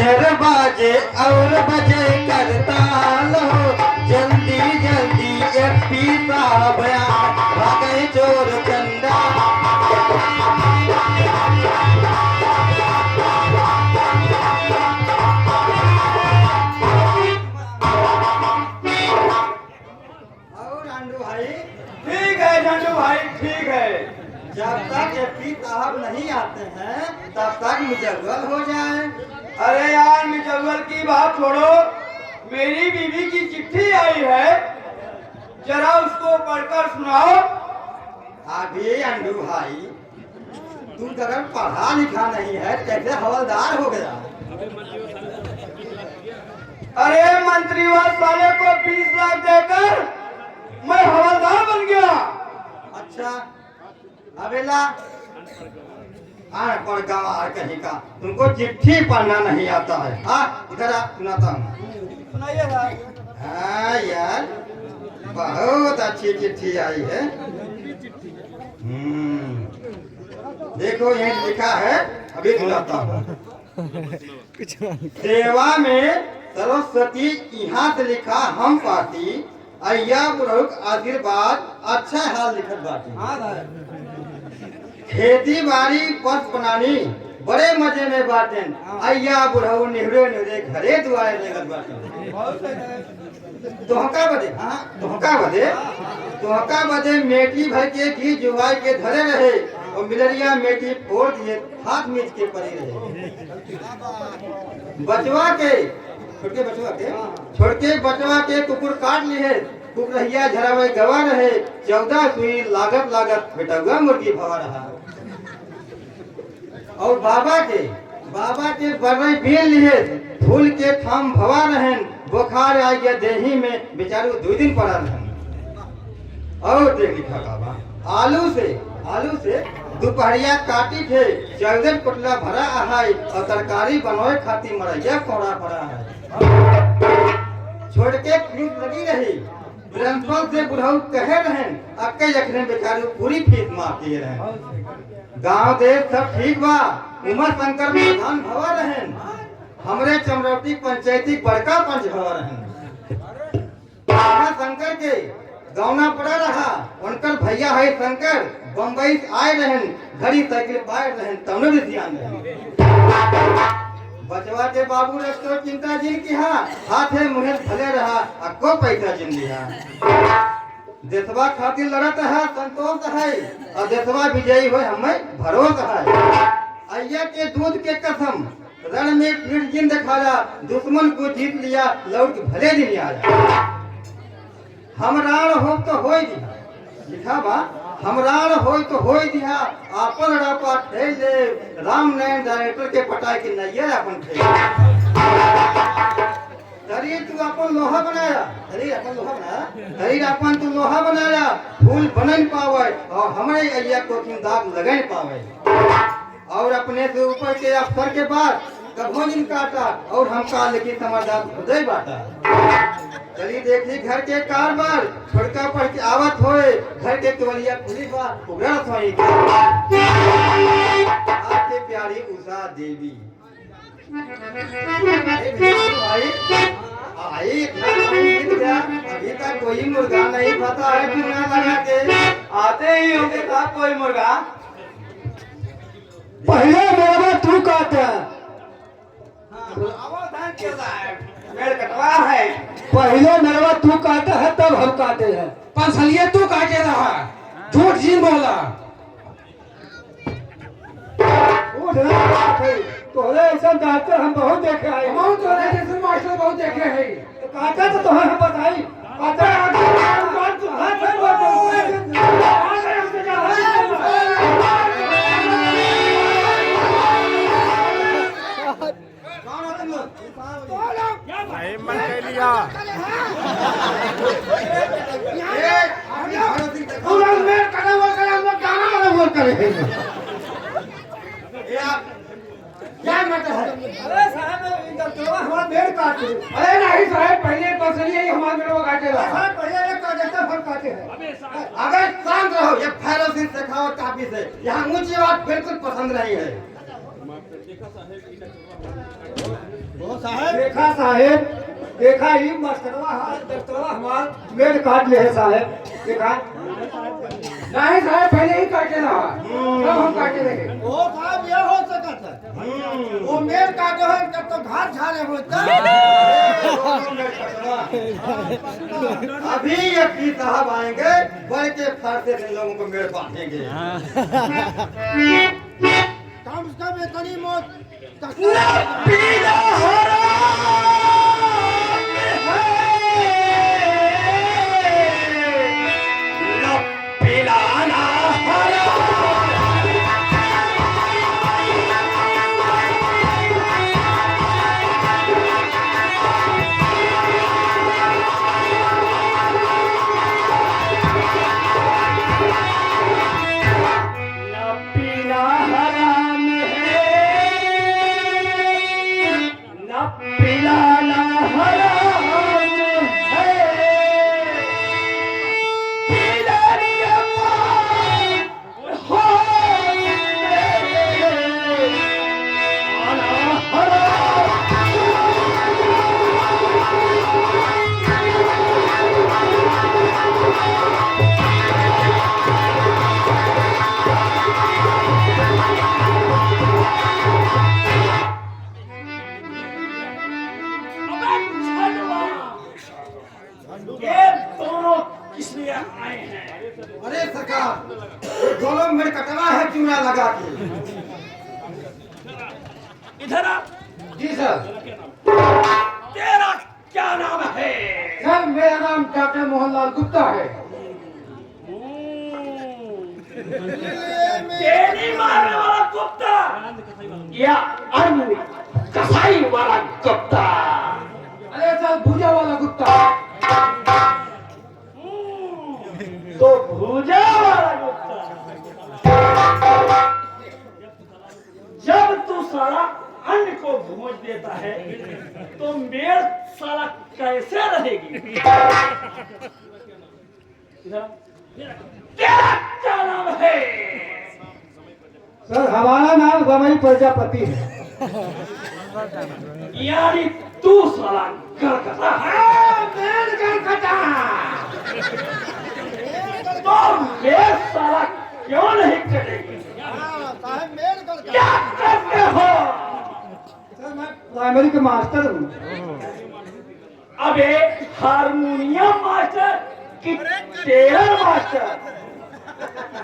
शहर बाजे और बजे करता लो, जल्दी जल्दी एसपी साहब भागे चोर चंदा। और आंडू भाई ठीक है झंडू भाई, ठीक है। जब तक एसपी साहब नहीं आते हैं तब तक मुजव्वल हो जाए। अरे यार मुजव्वल की बात छोड़ो, मेरी बीवी की चिट्ठी आई है, जरा उसको पढ़कर सुनाओ। अभी अंडू भाई तू अगर पढ़ा लिखा नहीं है कैसे हवलदार हो गया? अरे मंत्रीवास वाले को 20 लाख देकर मैं हवलदार बन गया। अच्छा अबेला अनपढ़ गंवार कहीं का, तुमको चिट्ठी पढ़ना नहीं आता है? हाँ इधर आ, सुनाता हूँ। सुनाइए साहब। हाँ यार बहुत अच्छी चिट्ठी आई है। देखो यही लिखा है, अभी सुनाता हूँ। सेवा में सरस्वती यहाँ से लिखा हम पाती, अय्या बुढ़ऊ आशीर्वाद अच्छा हाल लिखत बाटी। खेती बाड़ी पश बनानी बड़े मजे में बाटेन, अय्या बुढ़ऊ निहरे निहरे घरे दुआरे लगत बाटेन। धोखा बदे, हाँ धोखा बदे मेटी भर के घी जुआई के धरे रहे और मिलरिया मेटी फोड़ दिए हाथ मीच के पड़े रहे। बचवा के छोटे बचवा के कुकुर काट लिए, कुकरहिया झरावे गवा रहे, 14 सुई लागत बेटुआ मुर्गी भवा रहा। और बाबा के बरई बीन लिए, फूल के थाम भवा रहन, बुखार आ गया देही में, बेचारू 2 दिन पड़ा रहन। और देख लिखा बाबा आलू से दोपहरिया काटी थे, 14 पोटला भरा आहाई और तरकारी बनोए खाती मरैया कोड़ा पड़ा है। छोड़ के फीस लगी रही, प्रिंसिपल से बुढ़ऊ कहे रहन, अक्के जखने बेचारू पूरी फीस माफ किए रहन। गांव देश सब ठीक बा, उमा शंकर प्रधान भवा रहन, हमरे चमरौटी पंचायती बड़का पंच भवा रहन। उमा शंकर के गौना पड़ा रहा, उनकर भैया है शंकर बम्बई से आए रहन, घड़ी साइकिल पाए रहन, तमने भी ध्यान रहन। बचवा के बाबू रखतो चिंता जिन की हाथे मुहे भले रहा, अक्को पैसा जिन लिया। देशवा खातिर लड़त है संतोष है, और देशवा विजयी हो हमें भरोसा है। अय्या के दूध के कसम रण में पीड़ जिन दिखाया, दुश्मन को जीत लिया लौट भले दिन आया। हमराण हो तो होई दिया, लिखा बा हमराण हो तो होई दिया, आपन रापा ठेल दे, राम नयन डायरेक्टर के पटाए के नैया अपन ठेल। शरीर तू अपन लोहा बनाया, शरीर अपन तू लोहा बनाया, फूल बन पावे और हमारे अय्या को तुम दाग लगा पावे। और अपने से ऊपर के अफसर के बाद कभो दिन काटा और हम काल की समाधान खुदे बाटा। चली देखी घर के कारबार छोड़का पढ़ के आवत होए, घर के केवलिया खुली बात उगरत होई। आपके प्यारी उषा देवी भाई आई अभी तक कोई मुर्गा नहीं पता है, चूना लगा के आते ही होंगे था कोई मुर्गा। पहले मेरा तू काटा, पेड़ कटवा है। पहले मेरा तू काटा है तब हम काटे हैं। पसलिए तू काटे रहा, झूठ जी बोला। तोहरे ऐसा डॉक्टर हम बहुत देखे आए, बहुत तोरे जैसे मास्टर बहुत देखे हैं। तो काटा तो तुम्हें हम बताई काटा मन कह लिया क्या मतलब है? अरे साहब हमारा पेड़ काट दे। अरे नहीं साहब, पहले पसलिए ही हमारे मेरे को काटे रहा। साहब पहले एक काटे तब हम काटे हैं। अगर शांत रहो, ये फैलोशिप सिखाओ काफी से, यहाँ ऊंची बात बिल्कुल पसंद नहीं है। देखा साहेब, देखा ही मास्टरवा हाथ दफ्तरवा हमार मेल काट ले है साहेब। देखा नहीं साहब पहले ही काटे रहा, तब हम काटे रहे। वो साहब ये हो सकता है वो मेल काटे हो तब तो घाट झाड़े होता अभी यकीन साहब आएंगे, बढ़ के फारसे इन लोगों को मेड़ बांटेंगे। कम से कम इतनी मौत अरे सरकार, ये दोनों मेरे कटवा है चूना लगा के। इधर आ। जी सर। तेरा क्या नाम है? सर मेरा नाम डॉक्टर मोहनलाल गुप्ता है। तेरी मारने वाला कुत्ता या अन्य कसाई वाला कुत्ता? अरे सर भूजा वाला गुप्ता। तो भूजा वाला कुत्ता। जब तू साला अन्न को भूज देता है तो मेड़ साला कैसे रहेगी? तेरा क्या नाम है? सर हमारा नाम रमई प्रजापति है। यानी तू साला गलगता है। गलगता तो मेरे साला क्यों नहीं करेगी? साहब मेल कर क्या करते हो? सर मैं प्राइमरी के मास्टर हूँ। अबे हारमोनियम मास्टर कि टेलर मास्टर?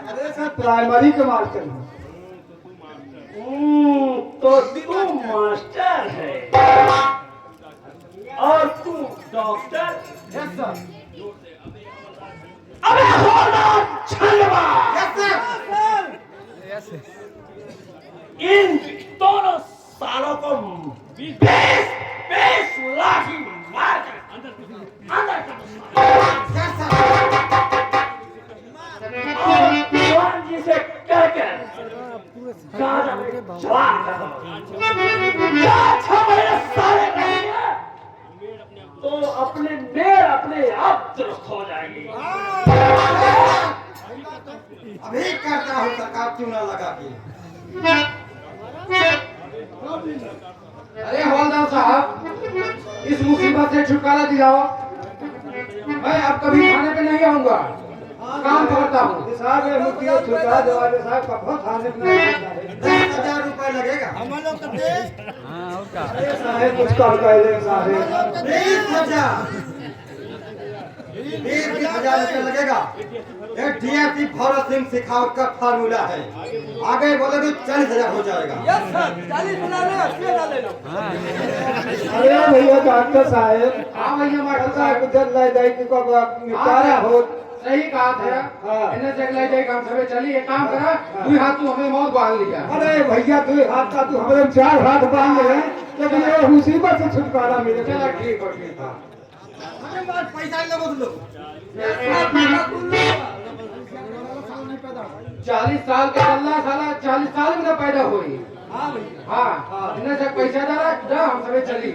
अरे सर प्राइमरी के मास्टर हूँ। तो तू मास्टर है और तू डॉक्टर? Yes sir. अबे होना छलवा। इन दोनों सालों को 20 लाठी मार कर अंदर कर। और भगवान जी से कहकर गाजा में जवान कर दो। क्या 6 महीने सारे रहेंगे तो अपने आप दुरुस्त हो जाएगी। अभी करता हूँ सरकार चूना लगा के। अरे हवलदार साहब इस मुसीबत से छुटकारा दिलाओ। मैं अब कभी थाने पे नहीं आऊंगा, काम करता हूँ। साहब ये मुझे छुटा दो साहब, कब थाने में नहीं आता है। 10,000 रुपए लगेगा। हम लोग तो देश अरे साहब कुछ कम कर दे साहब। 20,000 रुपए लगेगा। ये डीएसपी भरत सिंह शेखावत का फार्मूला है। आगे बोलोगे 40,000 हो जाएगा। अरे भैया डॉक्टर साहब, हाँ भैया मास्टर साहब साहब उधर ले जाए कि को निकारा हो। सही कहा था। हाँ। इन्हें जग ले जाए काम सबे चली एक काम करा, तू हाथ तू हमें मौत बांध लिया। अरे भैया तू हाथ का तू हमारे 4 हाथ बांध ले, तो ये मुसीबत से छुटकारा मिले। चला ठीक हो ठीक है। हमारे पास पैसा लगो तुम लोग। 40 साल का चलना साला 40 साल में ना पैदा हुई। हाँ इन्हें जग पैसा डाला जा हम सबे चली।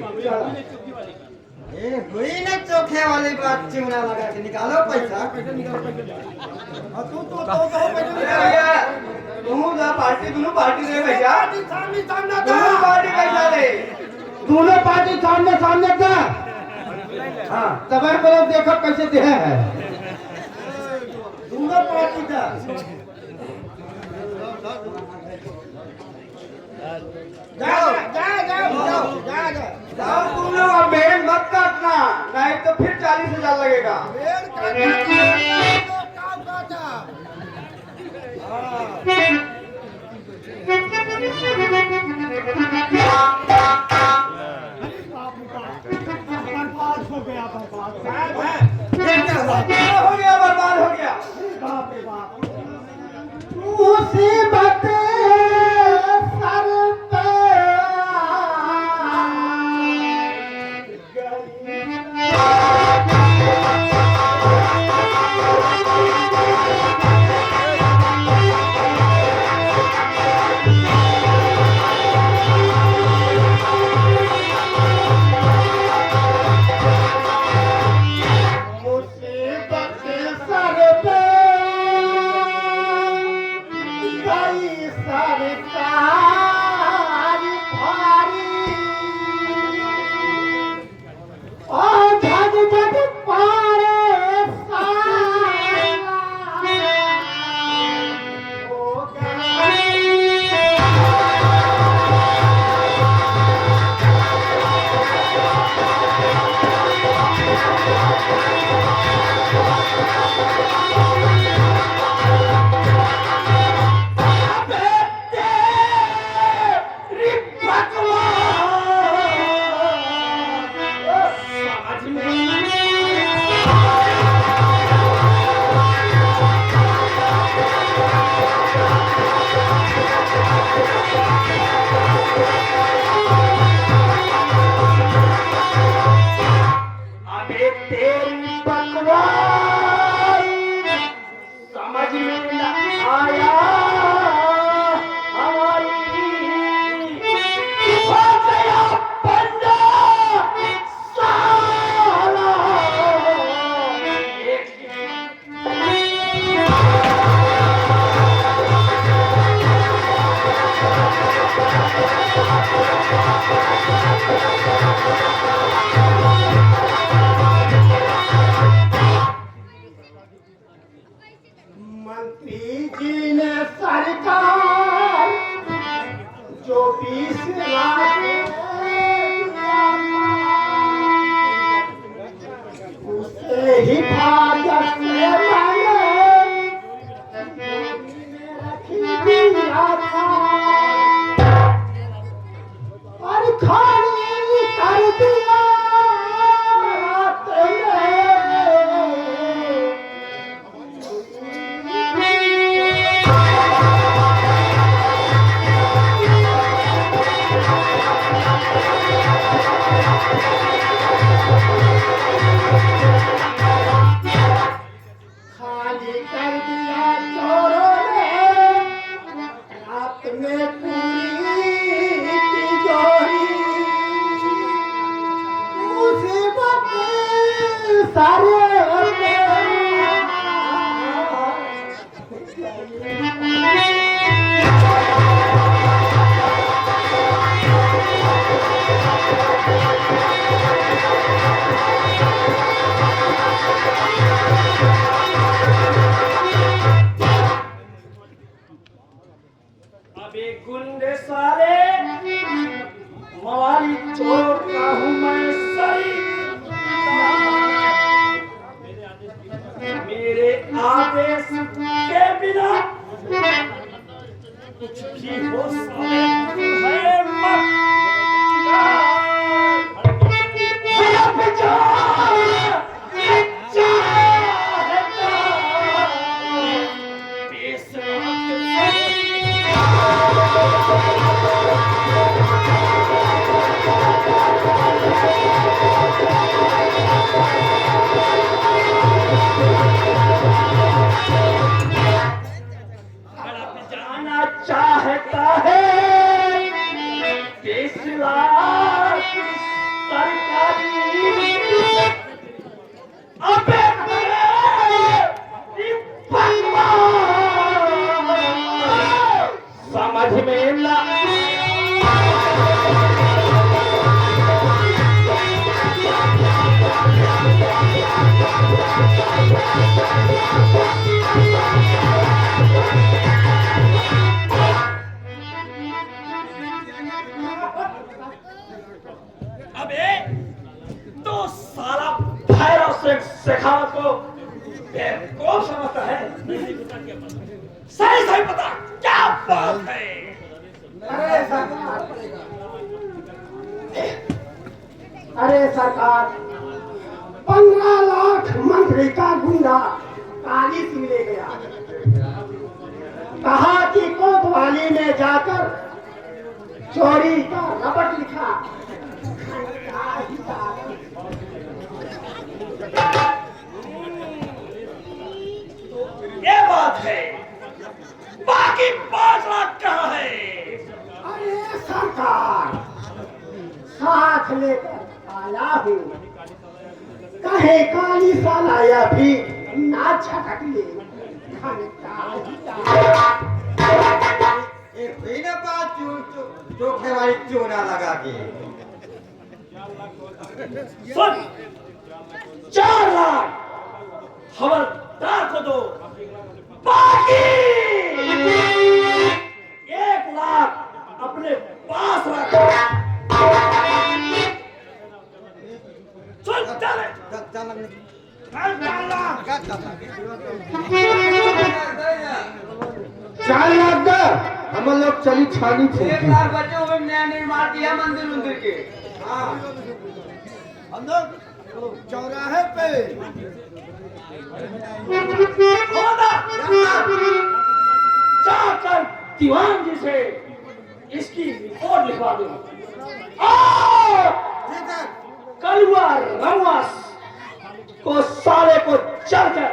ये हुई ना चोखे वाली बात। चूना लगा के निकालो पैसा। तुम ना पार्टी दोनों पार्टी दे भैया। दोनों पार्टी कैसा दे? दोनों पार्टी सामने सामने था। हाँ तब बोलो देखो कैसे दे है दोनों पार्टी था। जाओ जाओ जाओ जाओ जाओ जाओ तुम लोग अब मेल मत काटना, नहीं तो फिर 40,000 लगेगा। पेड़ काटना काम काटा बर्बाद हो गया बर्बाद ये क्या हो गया, बर्बाद हो गया। बाप रे बाप मुसीबत सर पे मुसीबत सर पे गई सरकार भारी और झग झग पारे सारा हो गई। अबे तेरी बकवास समझ में न आया हमारी हो गया बंदा साला। मंत्री जी ने सरकार जो 20 लाख दिया था, उसे हिफाजत से मैंने रखी दिया था और खाली कर दिया रात में। खाली कर दिया चोरों ने रात में पूरी तिजोरी। मुसीबत सारे अबे गुंडे सारे मवाली चोर का हूँ मैं सही। मेरे आदेश के बिना कुछ भी हो सकता है मत। जाना चाहता है शेखावत को बेवकूफ समझता है। सही सही पता क्या बात है। अरे सरकार, 15 लाख मंत्री का गुंडा काली सिंह ले गया। कहा कि कोतवाली में जाकर चोरी का रपट लिखा। ये बात है, बाकी 5 लाख कहाँ है? अरे सरकार, साथ लेकर आया हूँ, कहे काली साला या भी ना छटक ले। एक बिना बात चोखे वाली चूना लगा के सुन, 4 लाख हवलदार को दो, बाकी 1 लाख अपने पास रखो। सुन, चल 4 लाख दे, हम लोग चली छानी 1 लाख बचे हुए नया निर्माण किया मंदिर के। हम लोग चौराहे पे जाकर दीवान जी से इसकी रिपोर्ट लिखवा दो और कलुआ रंगवास को सारे को चलकर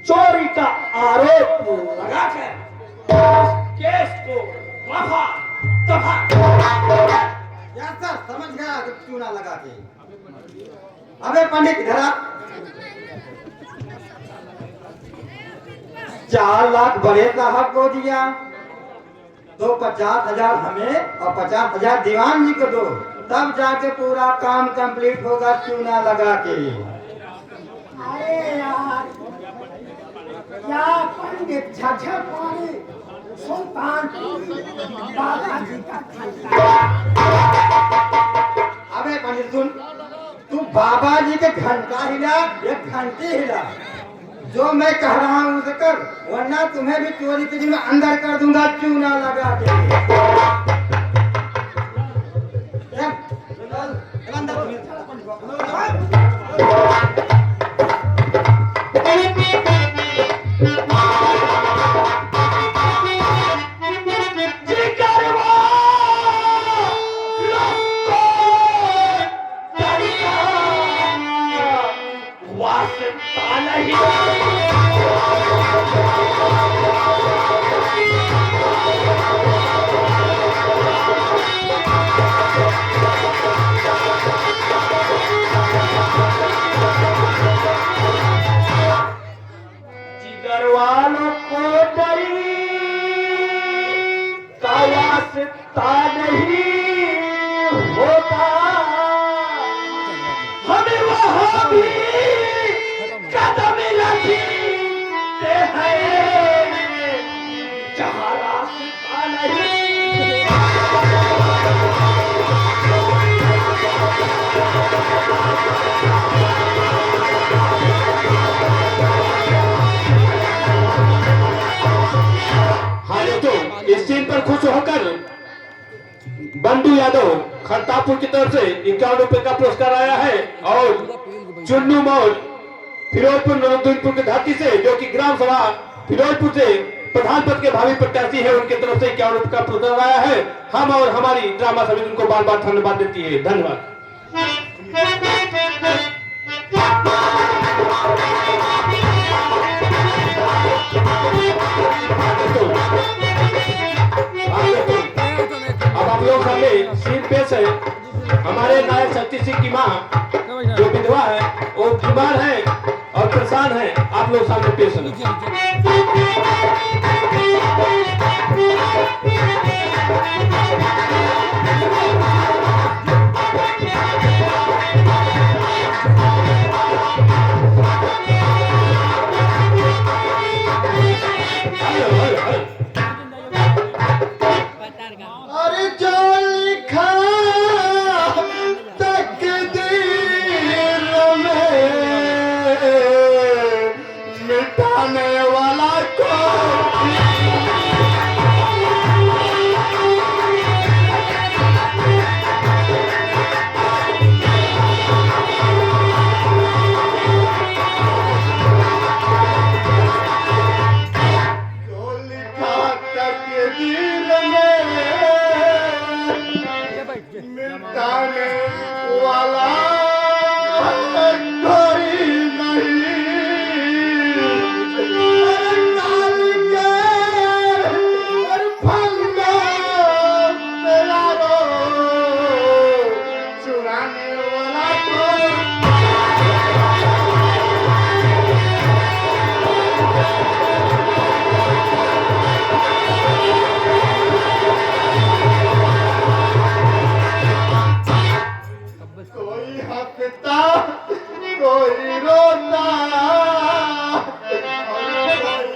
चोरी का आरोप लगाकर केस को रफा दफा। यार सर समझ गया जब चूना लगा के। अबे पंडित इधर आ। 4 लाख बड़े साहब को दिया तो 50,000 हमें और 50,000 दीवान जी को दो, तब जाके पूरा काम कंप्लीट होगा चूना लगा के। अरे यार, क्या पंडित झझरवाली सुल्तानपुर बालाजी का खंडा। अबे पंडित सुन, तू बाबा जी के घंटा हिला या घंटी हिला, जो मैं कह रहा हूँ उसे कर, वरना तुम्हें भी चोरी के दिन में अंदर कर दूंगा चूना लगा के। चल अंदर जिगर वालों को डरी का वास्ता नहीं होता, हमें वहां भी कदम रखते हैं जहां रास्ता नहीं। हाँ तो इस सीन पर खुश होकर बंडू यादव खरतापुर की तरफ से 51 रुपए का पुरस्कार आया है और चुन्नू मौज फिरोजपुर नौदुनपुर की धरती से, जो कि ग्राम सभा फिरोजपुर से प्रधान पद के भावी प्रत्याशी है, उनकी तरफ से 51 रुपए का पुरस्कार आया है। हम और हमारी ड्रामा समिति उनको बार बार धन्यवाद देती है। धन्यवाद। अब आप लोग सामने सीन पेश है। हमारे नायक शक्ति सिंह की माँ जो विधवा है, वो बीमार है और परेशान है। आप लोग सामने पेश है। अरे जो लिखा तकदीर में छुड़ाने वाला कोई नहीं। काल के फंदा मेरा रो छुड़ाने वाला कोई कोई हंसता कोई रोता और कोई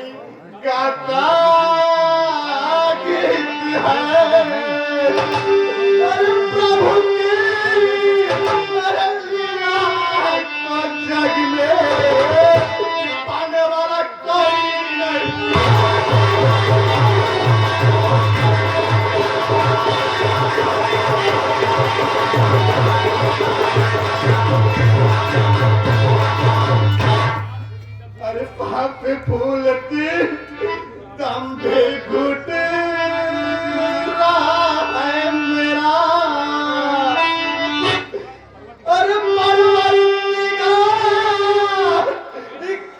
गाता गीत है। अरे प्रभु की लीला को जग में पाने वाला कोई नहीं। अरे पाप फूलती दम भी घुट रहा है मेरा। अरे परवरदिगार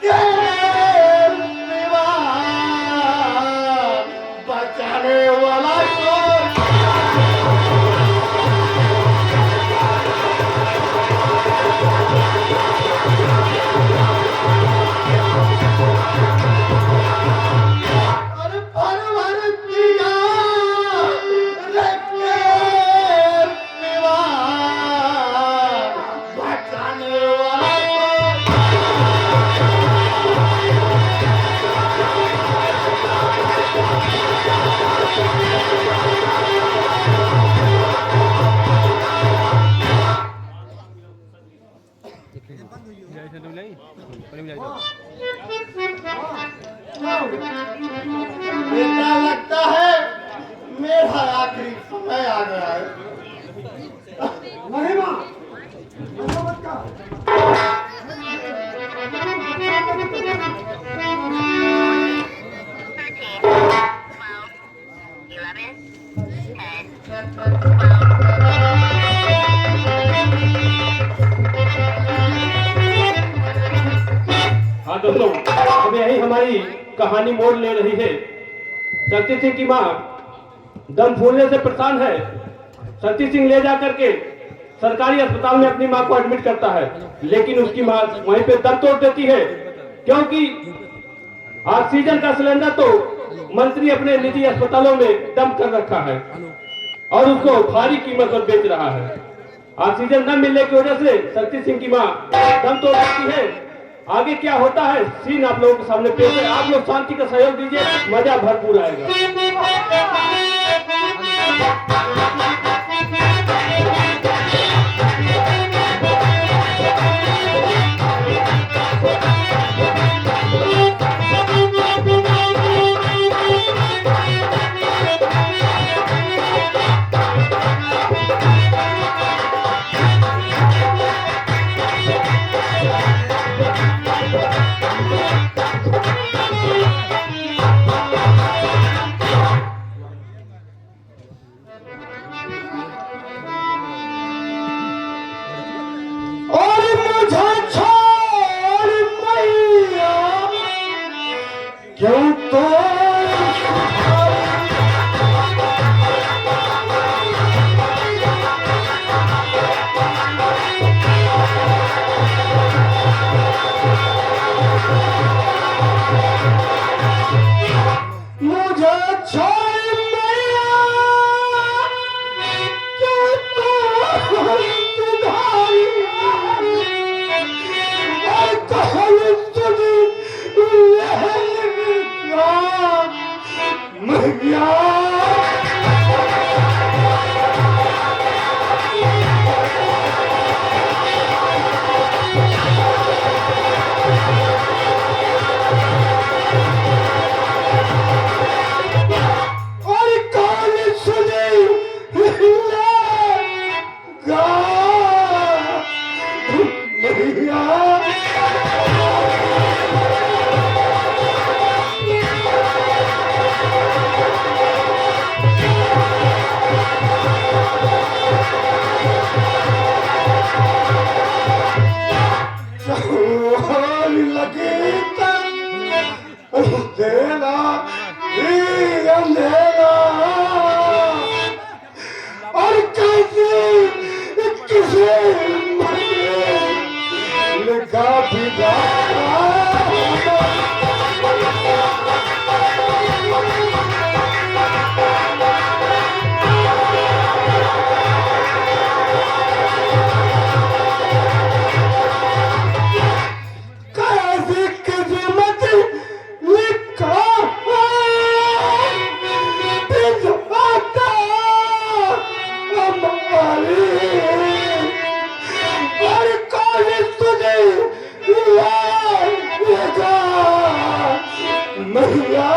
के सिवा बचाने वाला कोई अरे परवरदिगार के सिवा बचाने वाला कोई बेटा लगता है मेरा आखिरी समय आ गया है। महिमा भगवत का हाँ दोस्तों, अब यही हमारी कहानी मोड़ ले रही है। शक्ति सिंह की माँ दम फूलने से परेशान है। शक्ति सिंह ले जाकर के सरकारी अस्पताल में अपनी माँ को एडमिट करता है, लेकिन उसकी माँ वहीं पे दम तोड़ देती है, क्योंकि ऑक्सीजन का सिलेंडर तो मंत्री अपने निजी अस्पतालों में दम कर रखा है और उसको भारी कीमत पर बेच रहा है। ऑक्सीजन न मिलने की वजह से शक्ति सिंह की माँ दम तोड़ देती है। आगे क्या होता है सीन आप लोगों के सामने पेश है। आप लोग शांति का सहयोग दीजिए, मजा भरपूर आएगा। कैसी किस्मत लिखा भिजवाता हमारी और कौन तुझे लाएगा मैया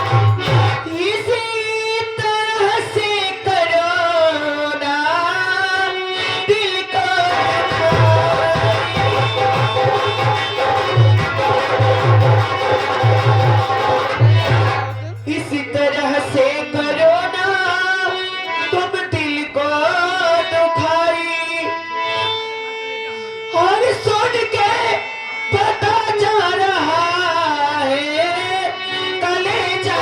इसी तरह से करो ना दिल को इसी तरह से करो ना तुम दिल को दुखाई और सुन के पता जा रहा है कलेजा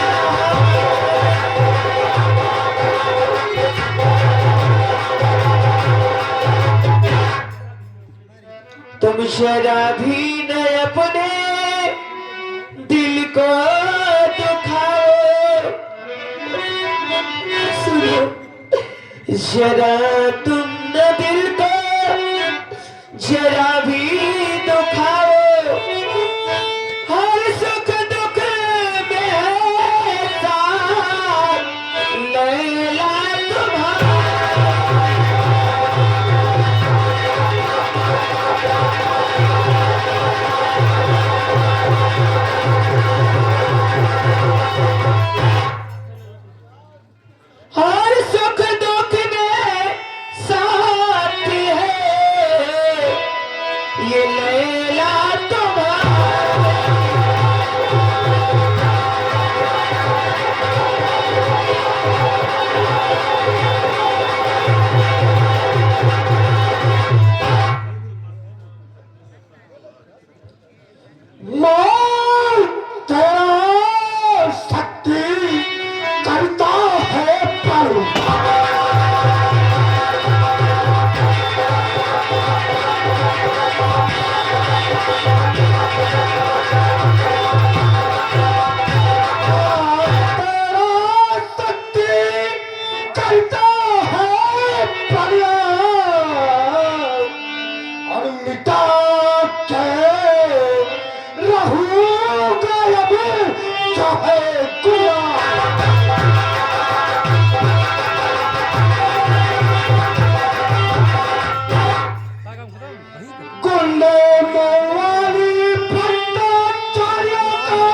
तुम शराबी न अपने दिल को दुखाओ सुनो जरा तुम न दिल को जरा भी दुखाओ हर सुख दुख में है साथ लैला तुम्हारा हर सुख दुख में साथ है ये लैला तुम्हारा मौत तेरा शक्ति करता है पर तेरा शक्ति करता है पर और मिटा के रहूंगा अब चाहे गुलाम कुंडे मवाली भट्टाचार्य का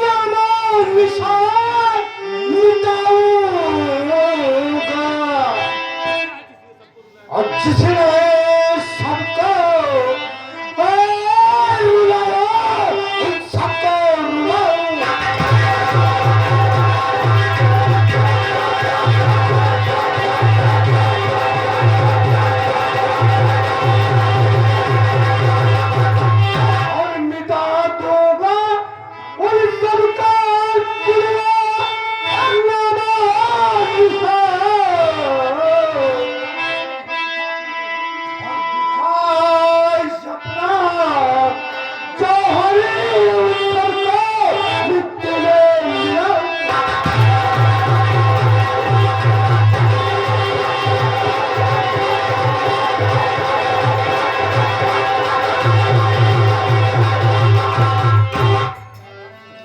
नामा निशान मिटाऊंगा और जिसने सबको रुलाया उन सबको रुलाऊंगा और मिटा दूंगा उन सबका गुलाम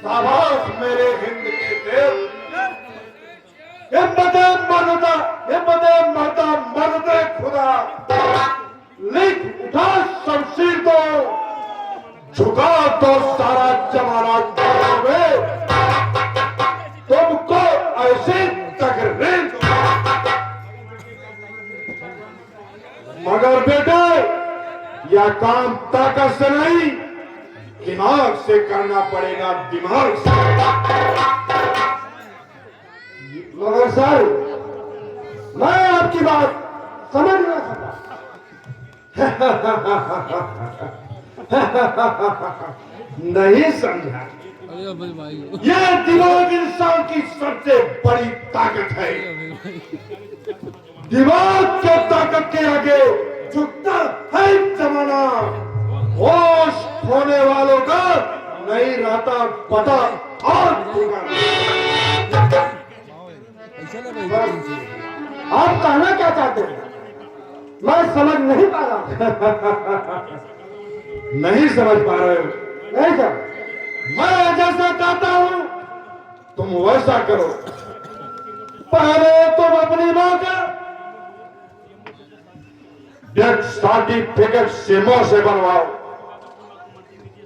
नामा मेरे हिंद के देव हिम्मत मरदा मर्द खुदा लिख उठा शमशीर को झुका तो सारा जमाना में तुमको ऐसे तकरीर मगर बेटे यह काम ताकत से नहीं दिमाग से करना पड़ेगा दिमाग से मगर सर मैं आपकी बात समझ ना सका नहीं समझा यह दिमाग इंसान की सबसे बड़ी ताकत है। दिमाग के ताकत के आगे झुकता है जमाना। होश खोने वालों का नहीं रहता पता और आप कहना क्या चाहते हैं? मैं समझ नहीं पा रहा। नहीं समझ पा रहे हो? नहीं सर। मैं जैसा चाहता हूं तुम वैसा करो। पहले तुम अपनी मां का डेथ सर्टिफिकेट सिमो से बनवाओ,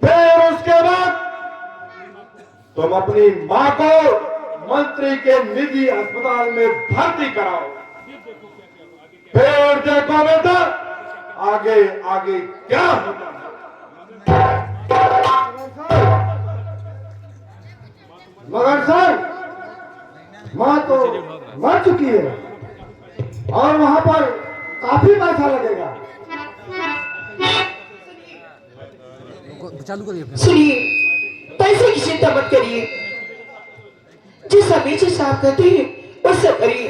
फिर उसके बाद तुम अपनी मां को मंत्री के निजी अस्पताल में भर्ती कराओ। फिर देखो बेटा आगे आगे क्या होता है। मगर सर, माँ तो मर चुकी है और वहाँ पर काफी पैसा लगेगा। सुनिए, पैसे की चिंता मत करिए। जिस हमेशा साफ कहते हैं वो सब करिए।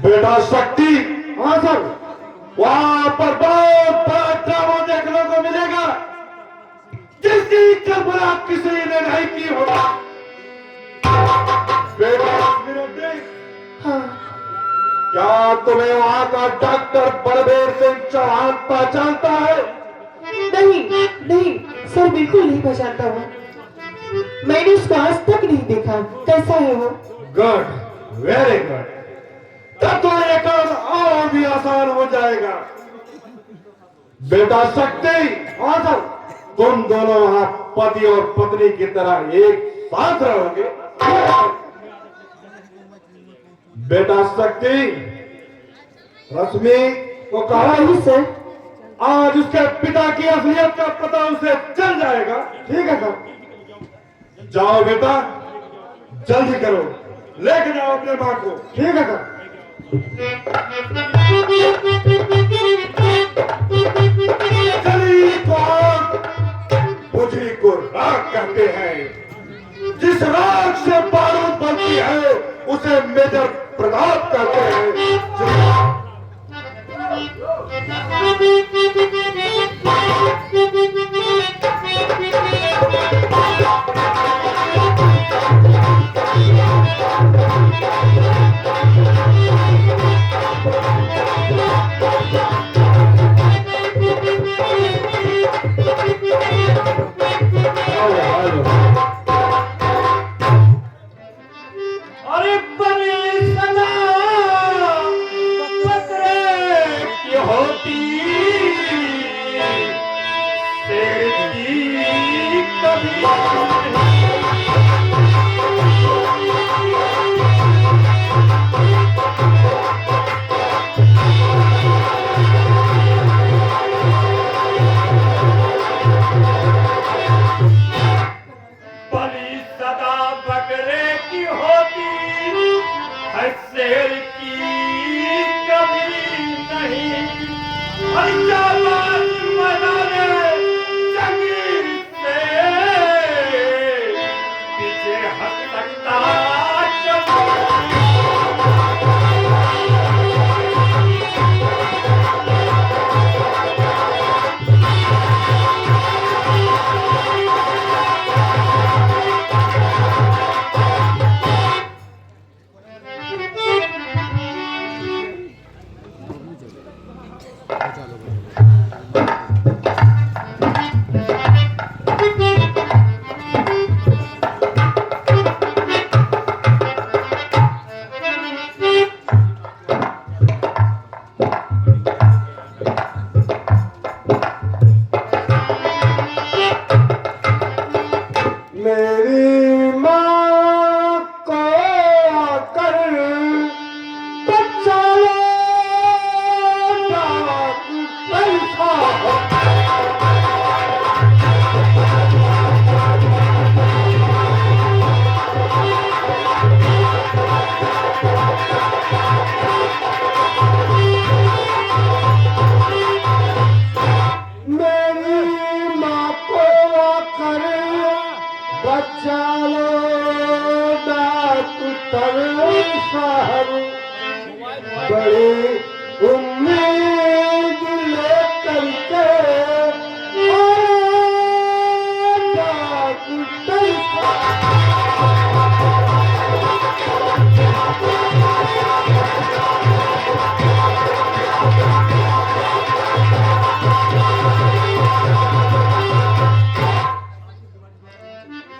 बेटा शक्ति, हाँ सर। वहां पर बहुत बड़ा ड्रामा देखने को मिलेगा जिसकी कल्पना किसी ने नहीं की होगा। बेटा मेरे देख, हाँ, क्या तुम्हें वहां का डॉक्टर बलबीर सिंह चौहान पहचानता है? नहीं नहीं सर, बिल्कुल नहीं पहचानता हूँ। मैंने उसको आज तक नहीं देखा। कैसा है वो? Good, very good. तब तो ये काम और भी आसान हो जाएगा। बेटा शक्ति, हाँ सर। तुम दोनों वहां पति और पत्नी की तरह एक साथ रहोगे। बेटा शक्ति, रश्मि को कहा नहीं सर। आज उसके पिता की असलियत का पता उसे चल जाएगा। ठीक है सर। जाओ बेटा, जल्दी करो, लेके जाओ अपने मां को। ठीक है सर। जली को आग, बुझी को राख कहते हैं। जिस राख से बारूद बनती है उसे मेजर प्रताप कहते हैं। अरे बड़ी सदा बकरे की होती शेर की कभी बड़ी सदा बकरे की होती है, शेर की कभी नहीं। हर जाबाज मैदाने जंगी से पीछे हट सकता मेरी माँ को आकर बचा लो, पैसा पर साहब बड़ी उम्मीद लेकर के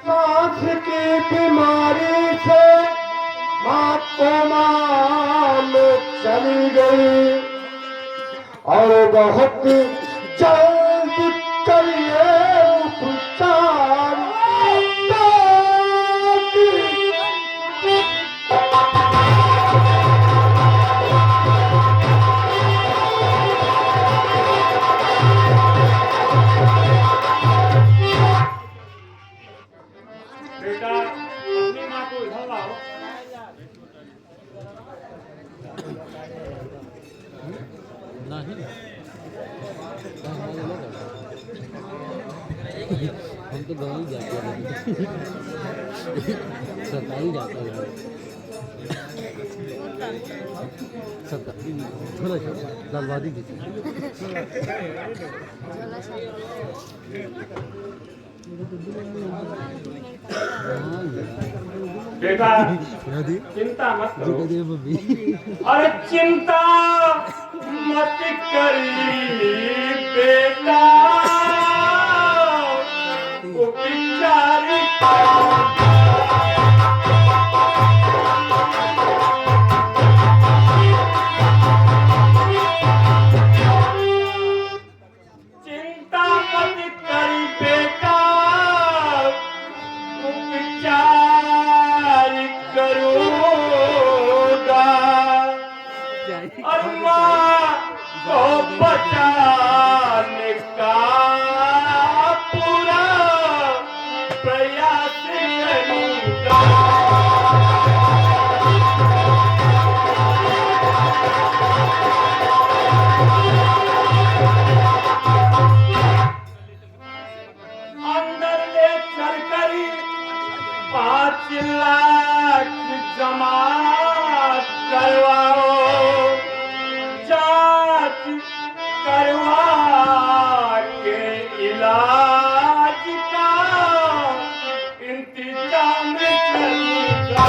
सांस की बीमारी से माँ कोमा में चली गई और बहुत जल्द करिए उपचार बेटा अपनी माँ को इधर लाओ। हम तो गाँव ही जाते हैं सरकारी जाते हैं सरकारी थोड़ा सा लालवादी की बेटा चिंता मत करो। अरे चिंता मत करी बेटा, उपचार चिंता मत करी बेटा, उपचार करूँगा और माँ को बचाने का पूरा प्रयास करूँगा। अंदर ले चल कर 5 लाख जमा करवाओ, जांच करवा के इलाज का इंतजाम करूँगा।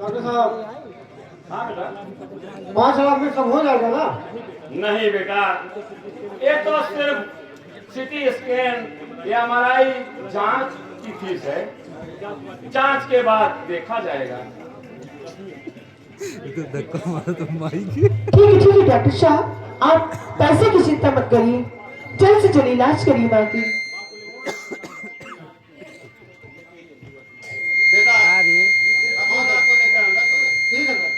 डॉक्टर साहब हाँ बेटा। 5 लाख में सब हो जाएगा ना? नहीं बेटा, ये तो सिर्फ सिटी स्कैन या एमआरआई जांच की फीस है। जांच के बाद देखा जाएगा। धक्का मारा तो माई ठीक है डॉक्टर साहब, आप पैसे की चिंता मत करिए, जल्द से जल्द इलाज करिए माँ की। बेटा आपको लेकर अंदर चलो। ठीक है सर।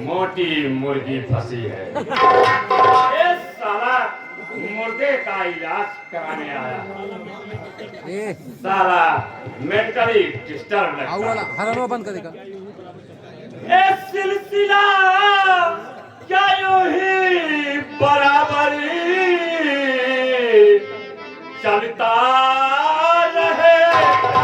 मोटी मुर्गी फंसी है। ये साला मुर्गे का इलाज कराने आया, साला मेंटली डिस्टर्ब लगता है। हराना बंद करेगा। ये सिलसिला क्या यूं ही बराबरी चलता रहेगा।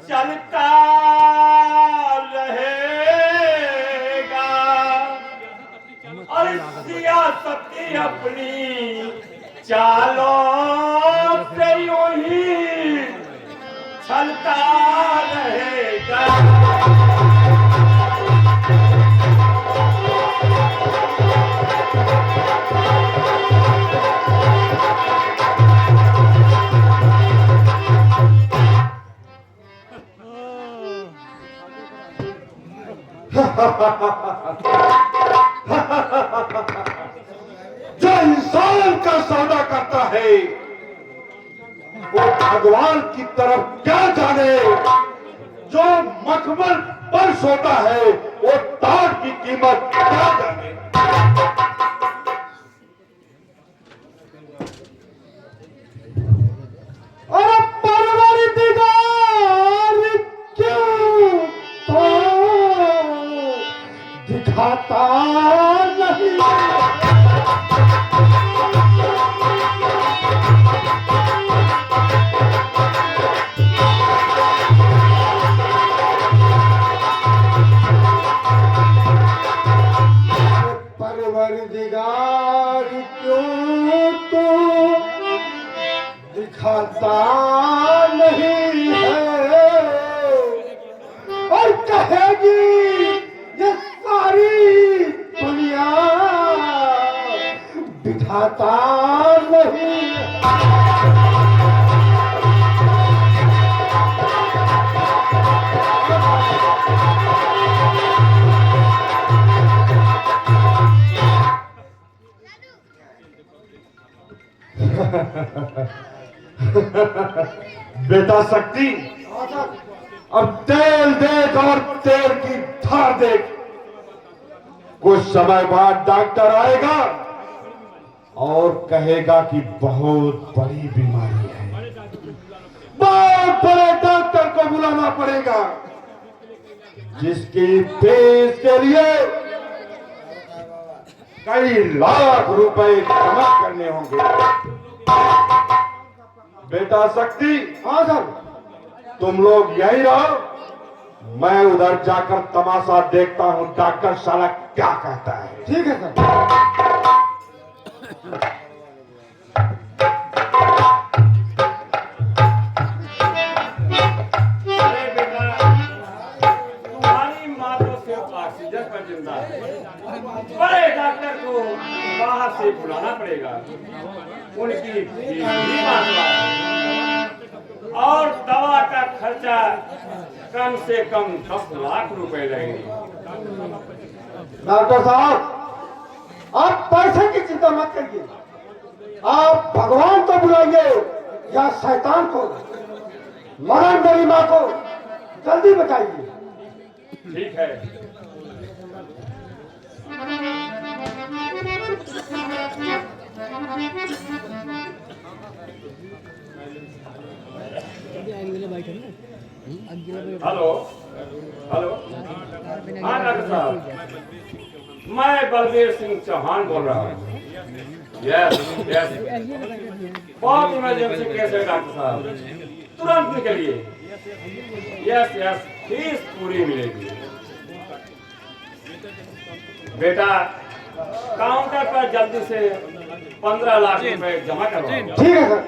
चलता रहेगा और सियासती अपनी चालों से यूं ही चलता रहेगा। जो इंसान का सौदा करता है वो भगवान की तरफ क्या जाने। जो मखमल पर सोता है वो तार की कीमत क्या जाने। और परवरदिगार क्यों तो दिखाता नहीं। परवरदिगार क्यों तो दिखाता नहीं है। और कहेगी ये सारी दुनिया दिखाता नहीं है। बेटा शक्ति, अब तेल देख और तेल की धार देख। कुछ समय बाद डॉक्टर आएगा और कहेगा कि बहुत बड़ी बीमारी है। बहुत बड़े डॉक्टर को बुलाना पड़ेगा जिसकी फीस के लिए कई लाख रुपए जमा करने होंगे। बेटा शक्ति, हाँ सर, तुम लोग यही रहो, मैं उधर जाकर तमाशा देखता हूं डॉक्टर साला क्या कहता है। ठीक है सर। अरे बेटा, तुम्हारी माँ तो सिर्फ ऑक्सीजन पर जिंदा है। बड़े डॉक्टर को बाहर से बुलाना पड़ेगा, उनकी फीस भी मांगना और दवा का खर्चा कम से कम 10 लाख रुपए लगेंगे। डॉक्टर साहब, आप पैसे की चिंता मत करिए। आप भगवान को बुलाइए या शैतान को, मगर मेरी माँ को जल्दी बचाइए। ठीक है। हेलो हेलो, हाँ डॉक्टर साहब, मैं बलबीर सिंह चौहान बोल रहा हूँ। यस यस, बहुत इमरजेंसी केस है डॉक्टर साहब, तुरंत निकलिए। यस यस, फीस पूरी मिलेगी। बेटा, काउंटर पर जल्दी से 15 लाख रुपए जमा करवाओ। ठीक है सर।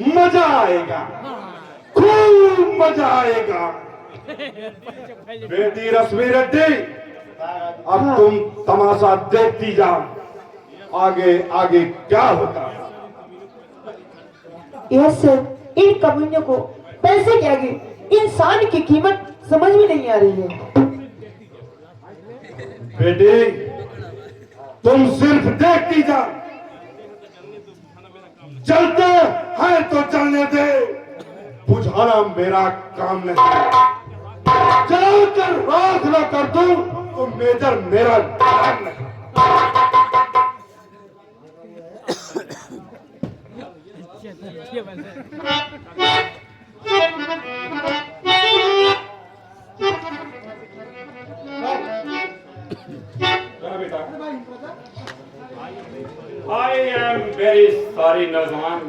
मजा आएगा, खूब मजा आएगा। बेटी रश्मि रेड्डी, अब तुम तमाशा देखती जाओ, आगे आगे क्या होता है। यस सर, इन कमीनों को पैसे के आगे इंसान की कीमत समझ में नहीं आ रही है। बेटी, तुम सिर्फ देखती जा, चलते हैं तो चलने दे, बुझाना मेरा काम नहीं। जलाकर राख न कर दूं तो मेजर मेरा नाम नहीं। आई एम वेरी सॉरी नौजवान,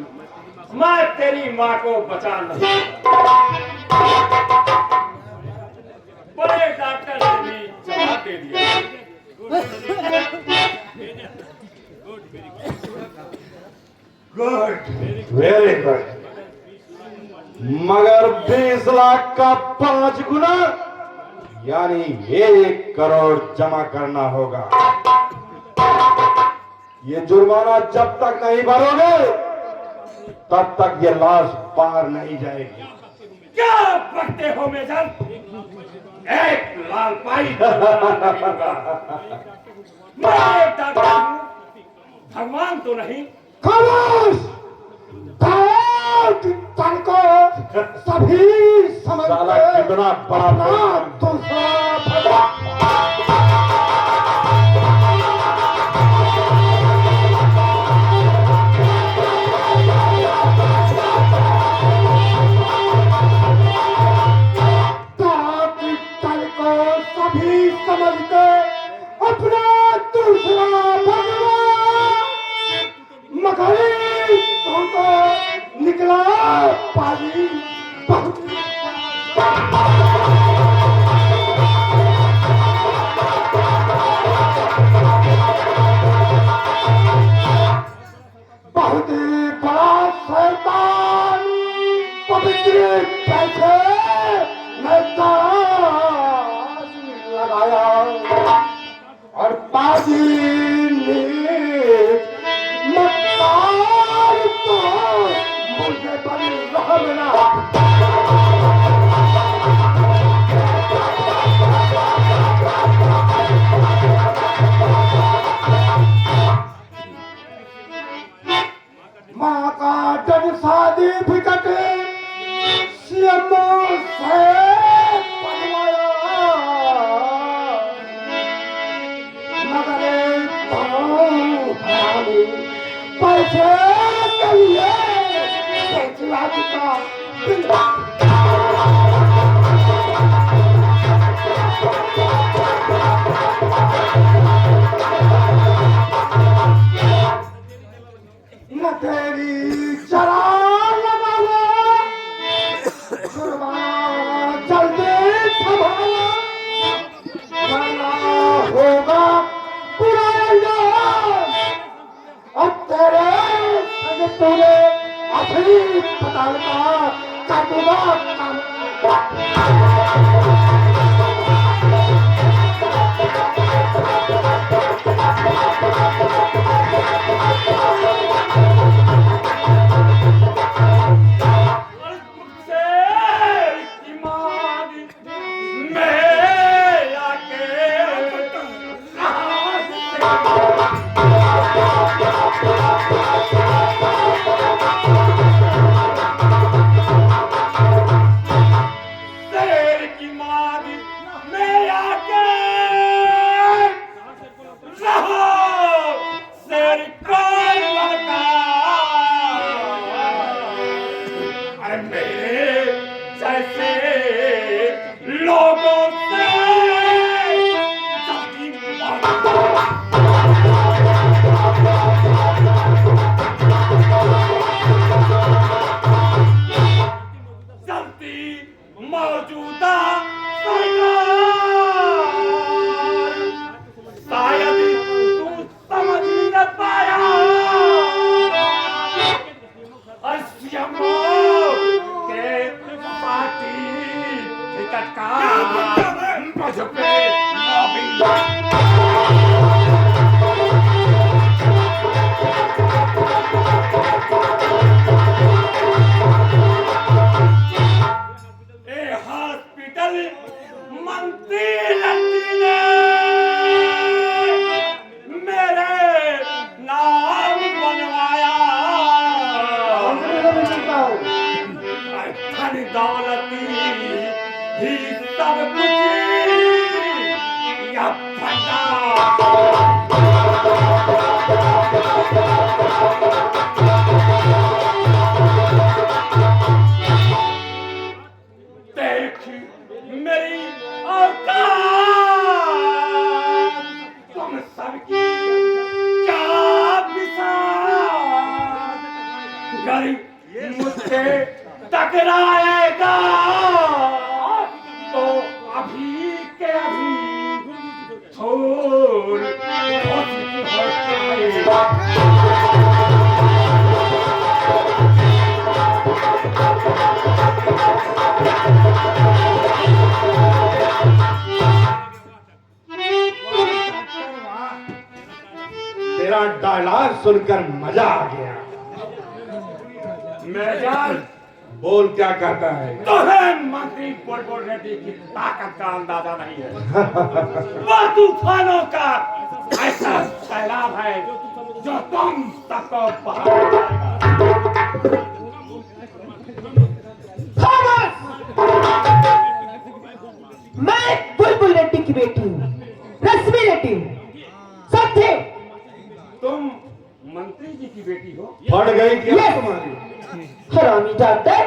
मैं तेरी माँ को बचा नहीं सकता। बड़े डॉक्टर ने भी जवाब दे दिया। Good, very good. मगर 20 लाख का 5 गुना यानी 1 करोड़ जमा करना होगा। ये जुर्माना जब तक नहीं भरोगे तब तक ये लाश बाहर नहीं जाएगी। क्या बकते हो मेजर? एक लाल पाई जुर्माना नहीं होगा। मैं एक डॉक्टर हूं, भगवान तो नहीं। खामोश! तनको सभी समझते साला कितना बड़ा दूसरा तनको सभी समझते अपना दूसरा भगवान मगर तुमको निकला पानी बहुत बहुत बड़ा शैतान पवित्र पैसे में दास लगाया और बाजी मक्कार तो मुझे बड़ी रहमना माँ का जब शादी विकट सीएमओ से बनवाया मगर पैसे के लिए 5 लाख का न तेरी जरा लगाना जुर्माना जल्दी संभाला वरना होगा बुरा अब तेरे संग पूरे असली पताल का काटूंगा मौजूदा सरकार शायद तू समझ न पाया सीएमओ के पार्टी टिकट का मुझ पे दौलती ही सब कुछ या फटा देख मेरी औकात तुम सबकी क्या विशाल गरीब मुझसे टकराएगा तो अभी के अभी थोड़ी इलाज सुनकर मजा आ गया। मेजर, बोल क्या कहता है? तुम्हें मंत्री बुलबुल रेड्डी की ताकत का अंदाजा नहीं है। वह तूफानों का ऐसा सैलाब है जो तुम सबको बहा देगा। मैं बुलबुल रेड्डी की बेटी हूँ, रश्मि रेड्डी हूँ, सब थे। तुम मंत्री जी की बेटी हो? फट गई क्या Yes. तुम्हारी? हरामी डॉक्टर।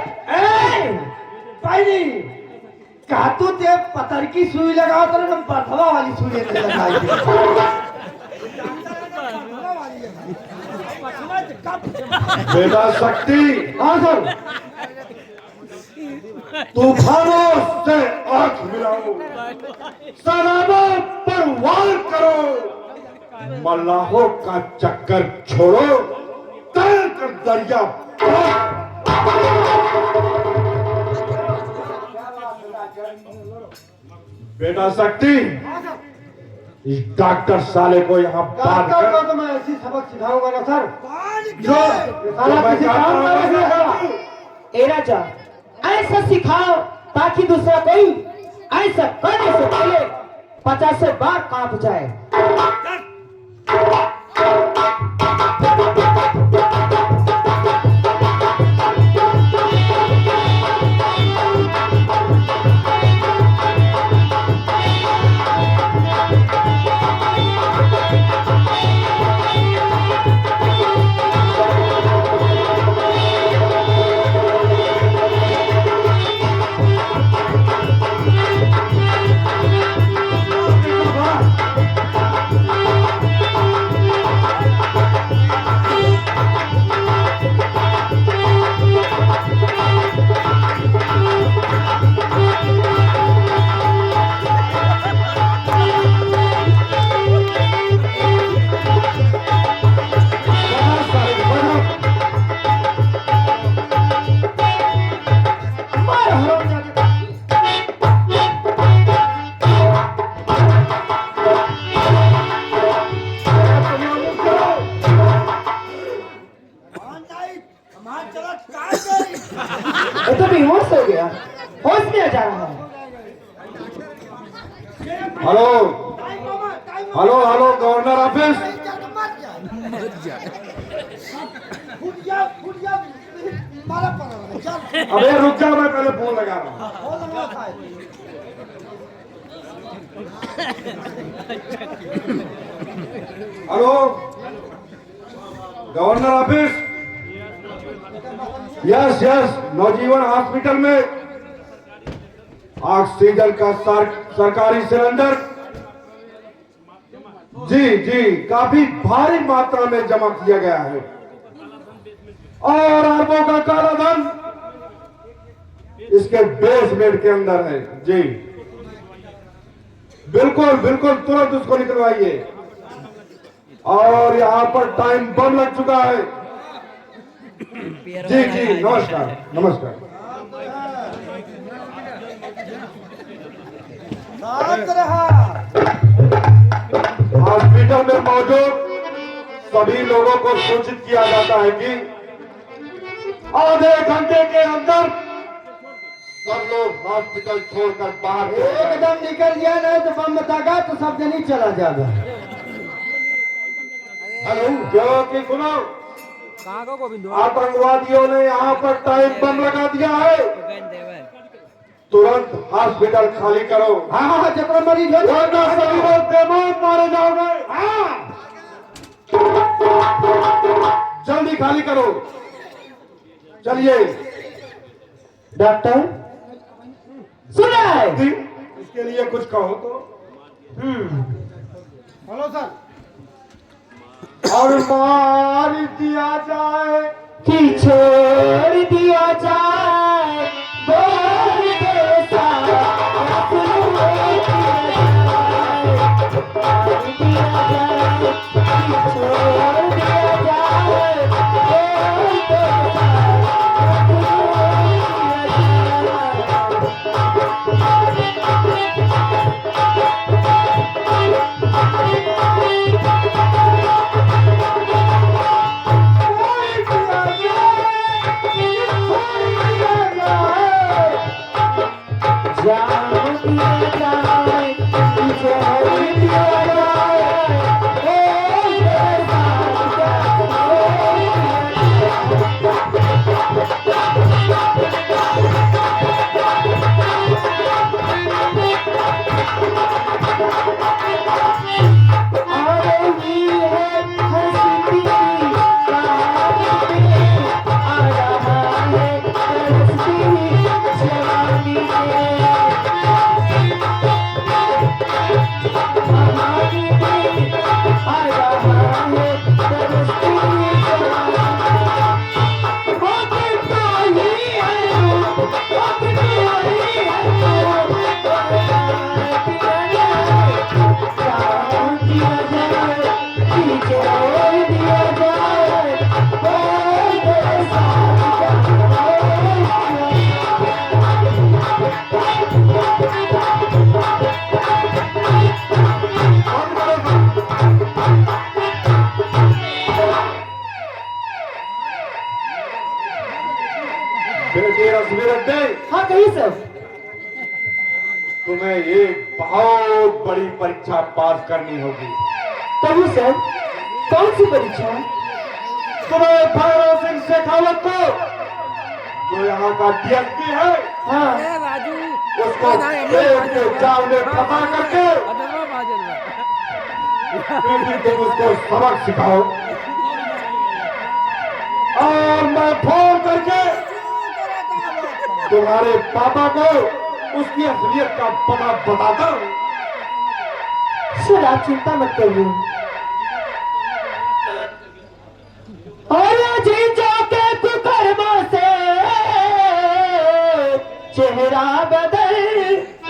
पहली कहा तू ते पतर की सुई लगाओ तो हम बर्थवा वाली सुई नहीं लगाई बेटा शक्ति, हाँ सर, तूफानों से आंख मिलाओ, सैलाबों पर वार करो, मल्लाहों का चक्कर छोड़ो, तैर कर दरिया बेटा शक्ति, इस डॉक्टर साले को यहाँ बांध डॉक्टर को कर तो मैं ऐसी सबक सिखाऊंगा ना सर जो साला मैं किसी कहता काम का हूँ, नहीं है। ए राजा, ऐसा सिखाओ ताकि दूसरा कोई ऐसा करने से पहले 50 बार कांप जाए। ये तो बेहोश हो गया, होश में आ जा रहा है। Hello hello hello, governor office. अबे रुक जा, मैं पहले फोन लगा रहा हूँ। Hello governor office. Yes yes, Navjivan hospital में ऑक्सीजन का सरकारी सिलेंडर जी जी काफी भारी मात्रा में जमा किया गया है, और अरबों का काला धन इसके बेसमेंट के अंदर है जी। बिल्कुल बिल्कुल, तुरंत उसको निकलवाइए। और यहाँ पर टाइम बम लग चुका है। जी जी, नमस्कार नमस्कार। हॉस्पिटल में मौजूद सभी लोगों को सूचित किया जाता है कि आधे घंटे के अंदर सब लोग हॉस्पिटल छोड़कर बाहर एकदम निकल गया ना तो बम बतागा तो सब जनी चला जाएगा। हेलो, क्योंकि सुनो, कहाँ का गोविंद? आतंकवादियों ने यहाँ पर टाइम बम लगा दिया है। तुरंत हॉस्पिटल खाली करो। हाँ हाँ, जब मरीज हो वरना सभी लोग बेमौत मारे जाओगे। हाँ, जल्दी खाली करो। चलिए। डॉक्टर सुना है? इसके लिए कुछ कहो तो। Hello sir. और मार दिया जाए कि छोड़ दिया जाए, बोल के साथ सुनो दिया जाए, कि छोड़ दिया जाए, बोल के साथ सुनो दिया जाए। तुम्हें एक बहुत बड़ी परीक्षा पास करनी होगी। कभी सर, कौन सी परीक्षा? तुम्हें भैरव सिंह शेखावत को, जो यहाँ का डीएसपी है, हाँ, राजू उसको पेट के जाल में फंसा करके फिर भी तुम उसको सबक सिखाओ और मैं फोन करके तुम्हारे पापा को उसकी असलियत का पता बताता हूँ। सर आप चिंता मत करिए। और जी जाके तू कर्मा से चेहरा बदल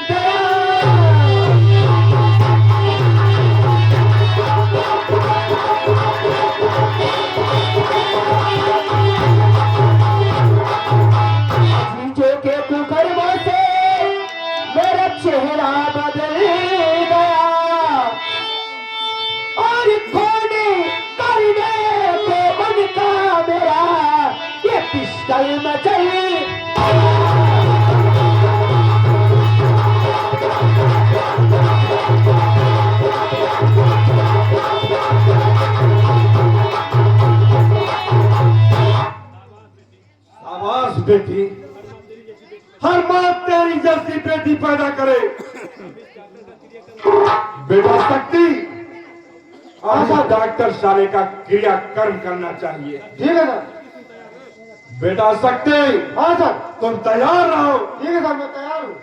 गया। के तू कर्मा से मेरा चेहरा बदल गया और खोने करने को मन का मेरा ये पिस्टल में चल। शाबाश बेटी, हर माँ तेरी जैसी बेटी पैदा करे। बेटा शक्ति, आज डॉक्टर साले का क्रियाकर्म करना चाहिए। ठीक है सर। बेटा शक्ति, हाँ सर। तुम तैयार रहो। ठीक है सर, मैं तैयार हूँ।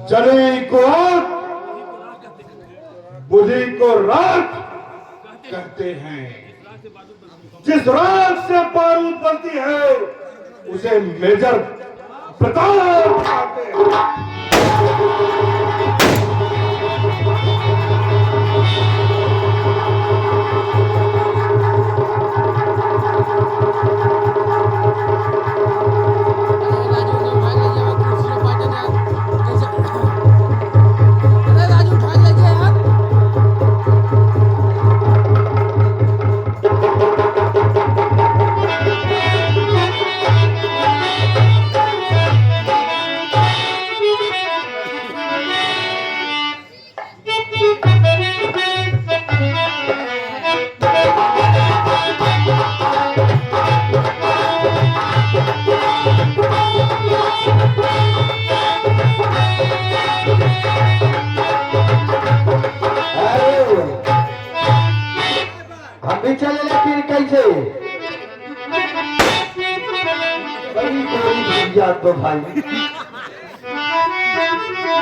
जली को आग, बुद्धि को राख कहते हैं। जिस राख से बारूद बनती है उसे मेजर प्रताप कहते हैं। हम भी चले फिर कैसे? बड़ी गोरी भैया तो भाई